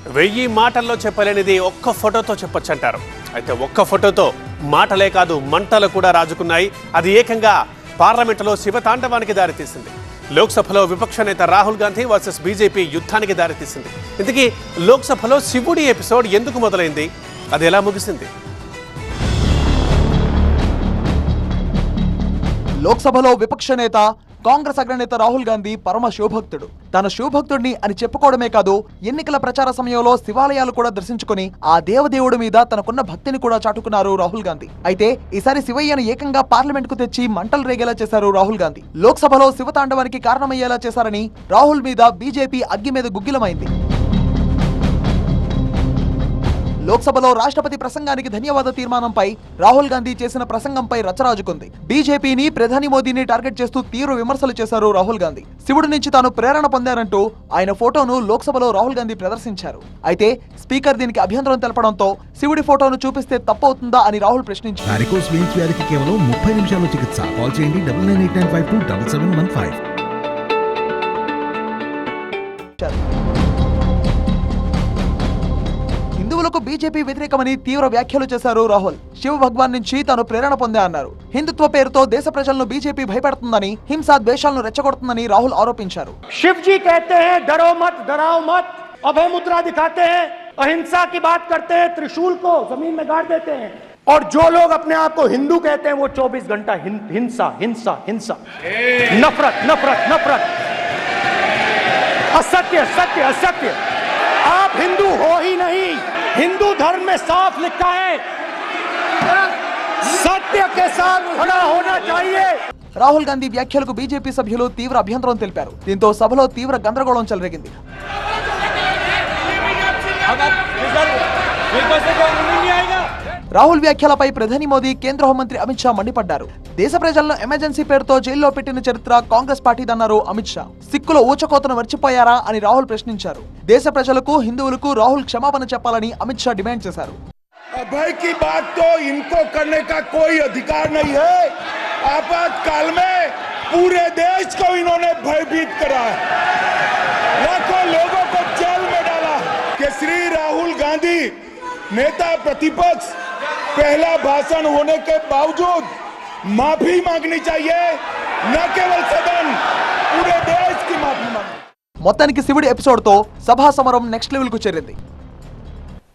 1000 మాటల్లో చెప్పలేనిది ఒక్క ఫోటోతో చెప్పొచ్చంటారు. అయితే ఒక్క ఫోటోతో మాటలే కాదు మంటలు కూడా రాజుకున్నాయి. అది ఏకంగా పార్లమెంటులో శివతాండవానికి దారితీసింది. లోక్సభలో విపక్ష నేత రాహుల్ గాంధీ వర్సెస్ బీజేపీ యుద్ధానికి దారితీసింది. ఇంతకీ లోక్సభలో శివుడి ఎపిసోడ్ ఎందుకు మొదలైంది, అది ఎలా ముగిసింది? లోక్సభలో విపక్ష నేత కాంగ్రెస్ అగ్రనేత రాహుల్ గాంధీ పరమ శివభక్తుడు. తన శివభక్తుడిని అని చెప్పుకోవడమే కాదు, ఎన్నికల ప్రచార సమయంలో శివాలయాలు కూడా దర్శించుకుని ఆ దేవదేవుడి మీద తనకున్న భక్తిని కూడా చాటుకున్నారు రాహుల్ గాంధీ. అయితే ఈసారి శివయ్యను ఏకంగా పార్లమెంట్ కు తెచ్చి మంటలు రేగేలా చేశారు రాహుల్ గాంధీ. లోక్సభలో శివతాండవానికి కారణమయ్యేలా చేశారని రాహుల్ మీద బీజేపీ అగ్గి మీద గుగ్గిలమైంది. లోక్సభలో రాష్ట్రపతి ప్రసంగానికి ధన్యవాద తీర్మానంపై రాహుల్ గాంధీ చేసిన ప్రసంగంపై రచ్చరాజుకుంది. బీజేపీని, ప్రధాని మోదీని టార్గెట్ చేస్తూ తీవ్ర విమర్శలు చేశారు రాహుల్ గాంధీ. శివుడి నుంచి తాను ప్రేరణ పొందారంటూ ఆయన ఫోటోను లోక్సభలో రాహుల్ గాంధీ ప్రదర్శించారు. అయితే స్పీకర్ దీనికి అభ్యంతరం తెలపడంతో శివుడి ఫోటోను చూపిస్తే తప్పవుతుందా అని రాహుల్ ప్రశ్నించారు. కేవలం 30 నిమిషాల్లో చికిత్స. కాల్ చేయండి 9989527715. హిందువులకు బీజేపీ వ్యతిరేకమని తీవ్ర వ్యాఖ్యలు చేశారు రాహుల్. శివ భగవాన్ నుంచి తాను ప్రేరణ పొందా అన్నారు. హిందుత్వ పేరుతో దేశ ప్రజలను బీజేపీ భయపెడుతుందని, హింసా ద్వేషాలను రెచ్చగొడుతుందని రాహుల్ ఆరోపించారు. शिवजी कहते हैं डरो मत, डराओ मत, अभय मुद्रा दिखाते हैं, अहिंसा की बात करते हैं, त्रिशूल को जमीन में गाड़ देते हैं, और जो लोग अपने आप को हिंदू कहते हैं वो 24 घंटा हिंसा हिंसा हिंसा, नफरत नफरत नफरत, असत्य सत्य असत्य। आप हिंदू हो ही नहीं। हिंदू धर्म में साफ लिखा है सत्य के साथ खड़ा होना चाहिए। రాహుల్ గాంధీ వ్యాఖ్యలకు బీజేపీ సభ్యులు తీవ్ర అభ్యంతరం తెలిపారు. దీంతో సభలో తీవ్ర గందరగోళం చెలరేగింది. రాహుల్ వ్యాఖ్యలపై ప్రధాని మోదీ, కేంద్ర హోంమంత్రి అమిత్ షా మండిపడ్డారు. దేశ ప్రజలను ఎమర్జెన్సీ పేరుతో జైల్లో పెట్టిన చరిత్ర కాంగ్రెస్ పార్టీదన్నారు అమిత్ షా. సిక్కుల ఊచకోతను మర్చిపోయారా అని రాహుల్ ప్రశ్నించారు. దేశ ప్రజలకు, హిందువులకు రాహుల్ క్షమాపణ చెప్పాలని అమిత్ షా డిమాండ్ చేశారు. अभय की बात तो इनको करने का कोई अधिकार नहीं है। आपातकाल में पूरे देश को इन्होंने भयभीत करा है, लाखों लोगों को जेल में डाला कि श्री राहुल गांधी नेता प्रतिपक्ष पहला भाषण होने के बावजूद माफी मांगनी चाहिए, न केवल सदन, पूरे देश की माफी मांगनी। మొత్తానికి శివుడి ఎపిసోడ్ తో సభా సమరం నెక్స్ట్ లెవెల్ కు చేరింది.